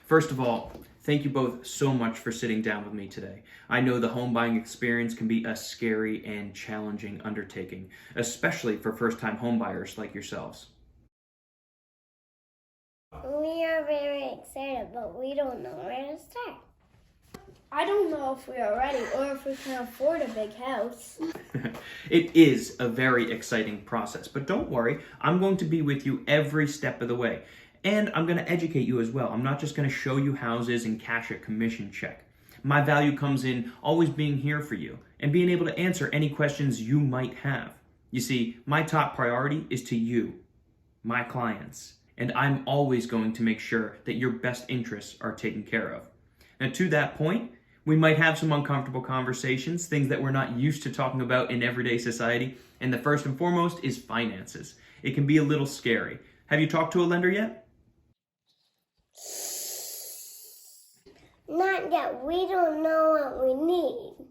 First of all, thank you both so much for sitting down with me today. I know the home buying experience can be a scary and challenging undertaking, especially for first-time homebuyers like yourselves. We are very excited, but we don't know where to start. I don't know if we are ready or if we can afford a big house. It is a very exciting process, but don't worry, I'm going to be with you every step of the way. And I'm going to educate you as well. I'm not just going to show you houses and cash a commission check. My value comes in always being here for you and being able to answer any questions you might have. You see, my top priority is to you, my clients, and I'm always going to make sure that your best interests are taken care of. Now, to that point, we might have some uncomfortable conversations, things that we're not used to talking about in everyday society, and the first and foremost is finances. It can be a little scary. Have you talked to a lender yet? Not yet. We don't know what we need.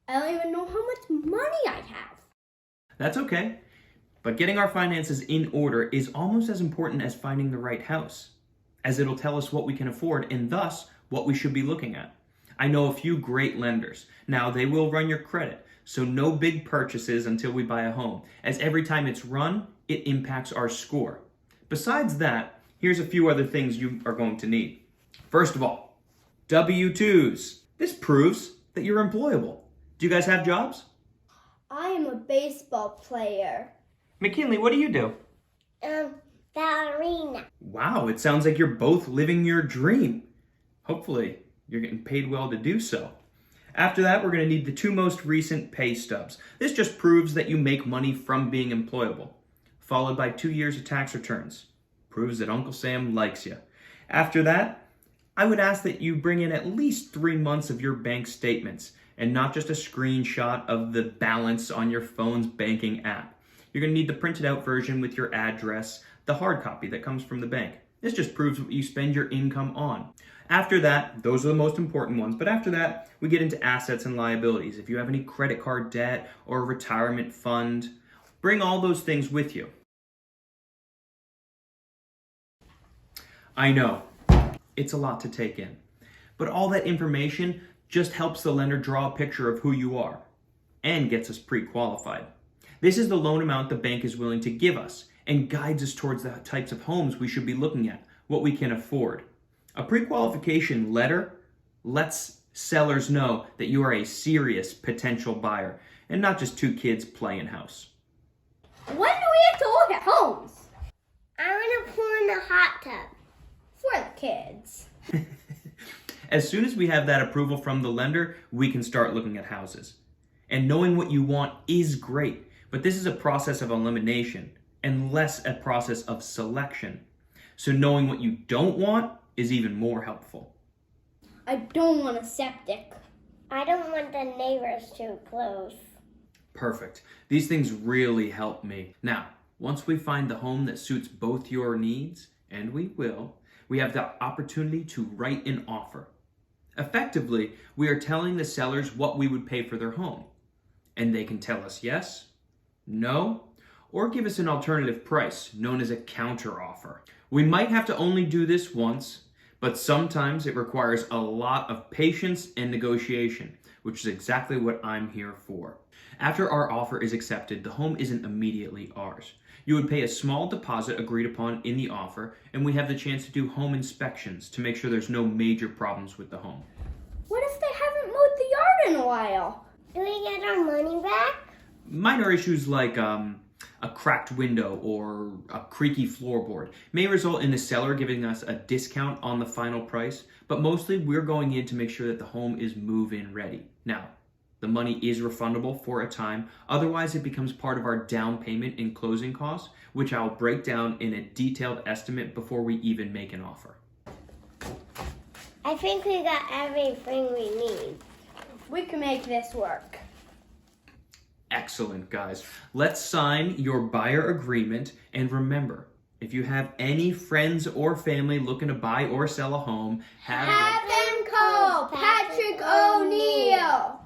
I don't even know how much money I have. That's okay. But getting our finances in order is almost as important as finding the right house, as it'll tell us what we can afford and thus what we should be looking at. I know a few great lenders. Now, they will run your credit, so no big purchases until we buy a home, as every time it's run, it impacts our score. Besides that, here's a few other things you are going to need. First of all, W-2s. This proves that you're employable. Do you guys have jobs? I am a baseball player. McKinley, what do you do? Ballerina. Wow, it sounds like you're both living your dream. Hopefully, you're getting paid well to do so. After that, we're going to need the two most recent pay stubs. This just proves that you make money from being employable. Followed by 2 years of tax returns. Proves that Uncle Sam likes you. After that, I would ask that you bring in at least 3 months of your bank statements and not just a screenshot of the balance on your phone's banking app. You're going to need the printed out version with your address, the hard copy that comes from the bank. This just proves what you spend your income on. After that, those are the most important ones, but after that, we get into assets and liabilities. If you have any credit card debt or a retirement fund, bring all those things with you. I know, it's a lot to take in, but all that information just helps the lender draw a picture of who you are and gets us pre-qualified. This is the loan amount the bank is willing to give us and guides us towards the types of homes we should be looking at, what we can afford. A pre-qualification letter lets sellers know that you are a serious potential buyer and not just two kids playing house. When do we have to look at homes? I want to pour in a hot tub. For the kids. As soon as we have that approval from the lender, we can start looking at houses. And knowing what you want is great, but this is a process of elimination and less a process of selection. So knowing what you don't want is even more helpful. I don't want a septic. I don't want the neighbors too close. Perfect. These things really help me. Now, once we find the home that suits both your needs, and we will, we have the opportunity to write an offer. Effectively, we are telling the sellers what we would pay for their home. And they can tell us yes, no, or give us an alternative price known as a counteroffer. We might have to only do this once, but sometimes it requires a lot of patience and negotiation, which is exactly what I'm here for. After our offer is accepted, the home isn't immediately ours. You would pay a small deposit agreed upon in the offer, and we have the chance to do home inspections to make sure there's no major problems with the home. What if they haven't mowed the yard in a while? Do we get our money back? Minor issues like a cracked window or a creaky floorboard may result in the seller giving us a discount on the final price, but mostly we're going in to make sure that the home is move-in ready. Now, the money is refundable for a time, otherwise it becomes part of our down payment and closing costs, which I'll break down in a detailed estimate before we even make an offer. I think we got everything we need. We can make this work. Excellent, guys. Let's sign your buyer agreement, and remember, if you have any friends or family looking to buy or sell a home, Have them call Patrick O'Neil.